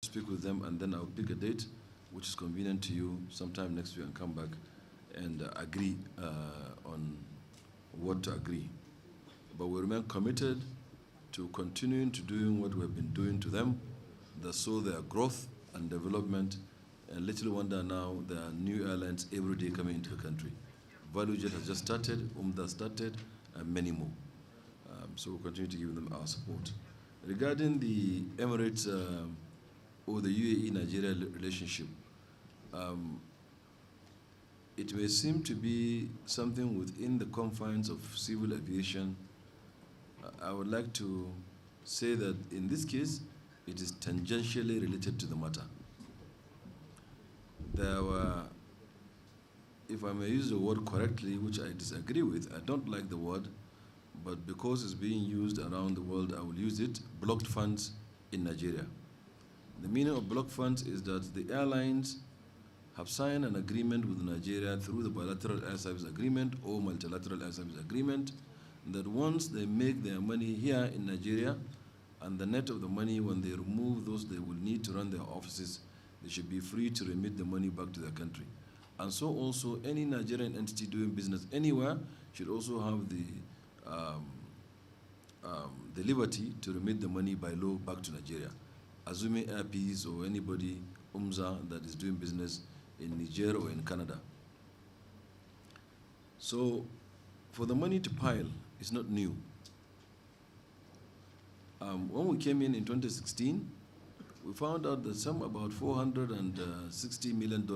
speak with them, and then I'll pick a date which is convenient to you sometime next week and come back and agree on what to agree. But we remain committed to continuing to doing what we have been doing to them, that saw their growth and development. And little wonder now there are new airlines every day coming into the country. ValueJet has just started, Umda started, and many more. So we'll continue to give them our support. Regarding the Emirates or the UAE-Nigeria relationship, it may seem to be something within the confines of civil aviation. I would like to say that in this case, it is tangentially related to the matter. There were, if I may use the word correctly, which I disagree with, I don't like the word, but because it's being used around the world, I will use it, blocked funds in Nigeria. The meaning of blocked funds is that the airlines have signed an agreement with Nigeria through the bilateral air service agreement or multilateral air service agreement that once they make their money here in Nigeria and the net of the money, when they remove those they will need to run their offices, they should be free to remit the money back to their country. And so also any Nigerian entity doing business anywhere should also have the liberty to remit the money by law back to Nigeria, assuming airpeace or anybody, UMZA, that is doing business in Niger or in Canada. So for the money to pile, it's not new. When we came in 2016, we found out that some about $460 million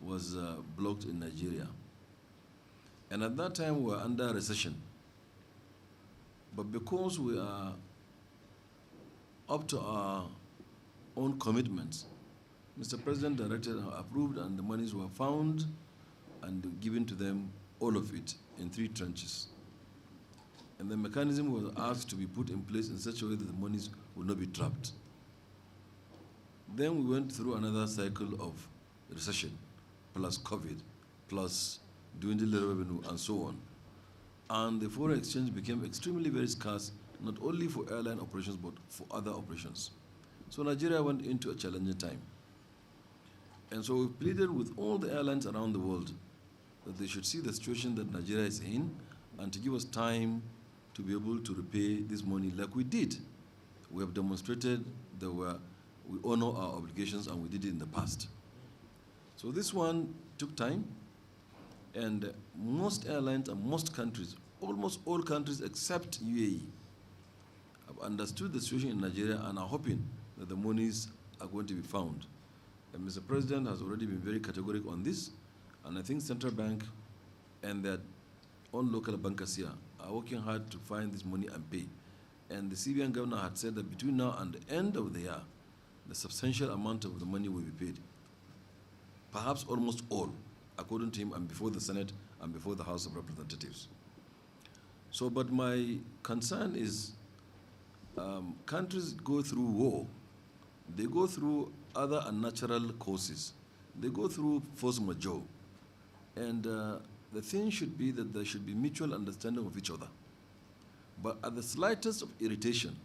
was blocked in Nigeria. And at that time, we were under recession. But because we are up to our own commitments, Mr. President directed and approved, and the monies were found and given to them, all of it, in 3 tranches. And the mechanism was asked to be put in place in such a way that the monies would not be trapped. Then we went through another cycle of recession, plus COVID, plus dwindling revenue, and so on. And the foreign exchange became extremely very scarce, not only for airline operations, but for other operations. So Nigeria went into a challenging time. And so we pleaded with all the airlines around the world that they should see the situation that Nigeria is in and to give us time to be able to repay this money like we did. We have demonstrated that we honor our obligations, and we did it in the past. So this one took time, and most airlines and most countries, almost all countries except UAE, have understood the situation in Nigeria and are hoping that the monies are going to be found. And Mr. President has already been very categorical on this, and I think Central Bank and their own local bankers here are working hard to find this money and pay. And the CBN governor had said that between now and the end of the year, the substantial amount of the money will be paid. Perhaps almost all, according to him, and before the Senate and before the House of Representatives. So, but my concern is countries go through war. They go through other unnatural causes. They go through force majeure. And the thing should be that there should be mutual understanding of each other. But at the slightest of irritation,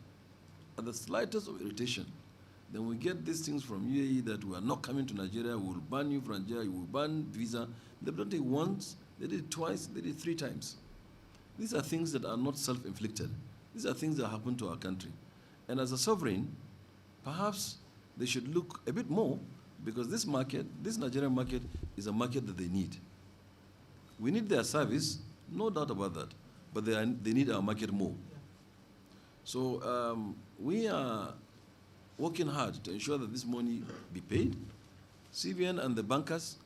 then we get these things from UAE that we are not coming to Nigeria, we will ban you from Nigeria, we will ban visa. They've done it once, they did it twice, they did it 3 times. These are things that are not self-inflicted. These are things that happen to our country. And as a sovereign, perhaps they should look a bit more, because this market, this Nigerian market, is a market that they need. We need their service, no doubt about that, but they need our market more. So we are working hard to ensure that this money be paid. CBN and the bankers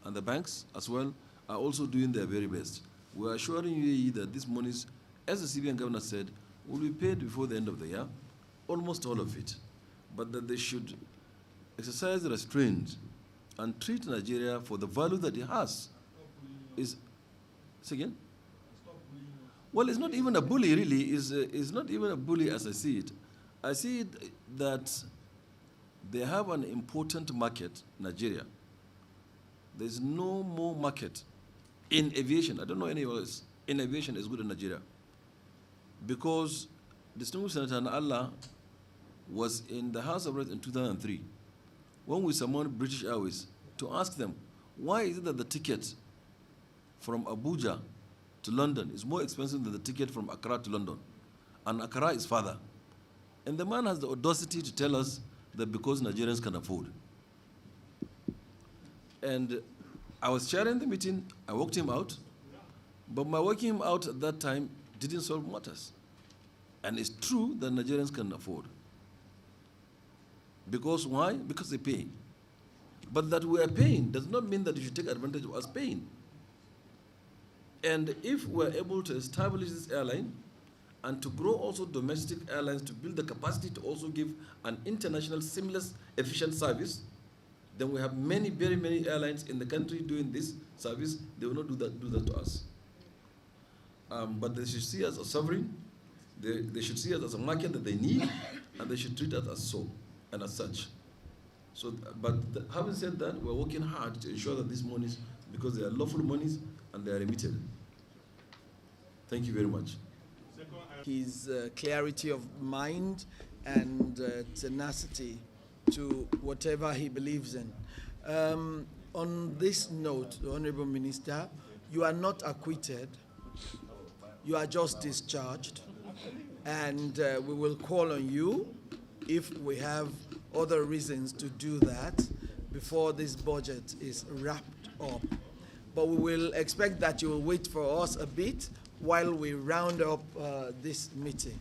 and the banks as well are also doing their very best. We are assuring UAE that this money, as the CBN governor said, will be paid before the end of the year, almost all of it, but that they should exercise restraint and treat Nigeria for the value that it has. Say again? Well, it's not even a bully, really. It's not even a bully as I see it. I see it that they have an important market, Nigeria. There's no more market in aviation. I don't know anywhere else. In aviation is good in Nigeria. Because distinguished Senator Allah was in the House of Reps in 2003 when we summoned British Airways to ask them, why is it that the ticket from Abuja to London is more expensive than the ticket from Accra to London? And Accra is farther. And the man has the audacity to tell us that because Nigerians can afford. And I was chairing the meeting, I walked him out, but my walking him out at that time didn't solve matters. And it's true that Nigerians can afford. Because why? Because they pay. But that we are paying does not mean that you should take advantage of us paying. And if we're able to establish this airline and to grow also domestic airlines to build the capacity to also give an international, seamless, efficient service, then we have many, very many airlines in the country doing this service. They will not do that to us. But they should see us as sovereign. They should see us as a market that they need, and they should treat us as so and as such. So, having said that, we're working hard to ensure that these monies, because they are lawful monies and they are remitted. Thank you very much. His clarity of mind and tenacity to whatever he believes in. On this note, Honorable Minister, you are not acquitted. You are just discharged. And we will call on you if we have other reasons to do that before this budget is wrapped up. But we will expect that you will wait for us a bit while we round up this meeting.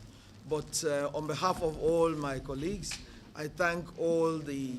But on behalf of all my colleagues, I thank all the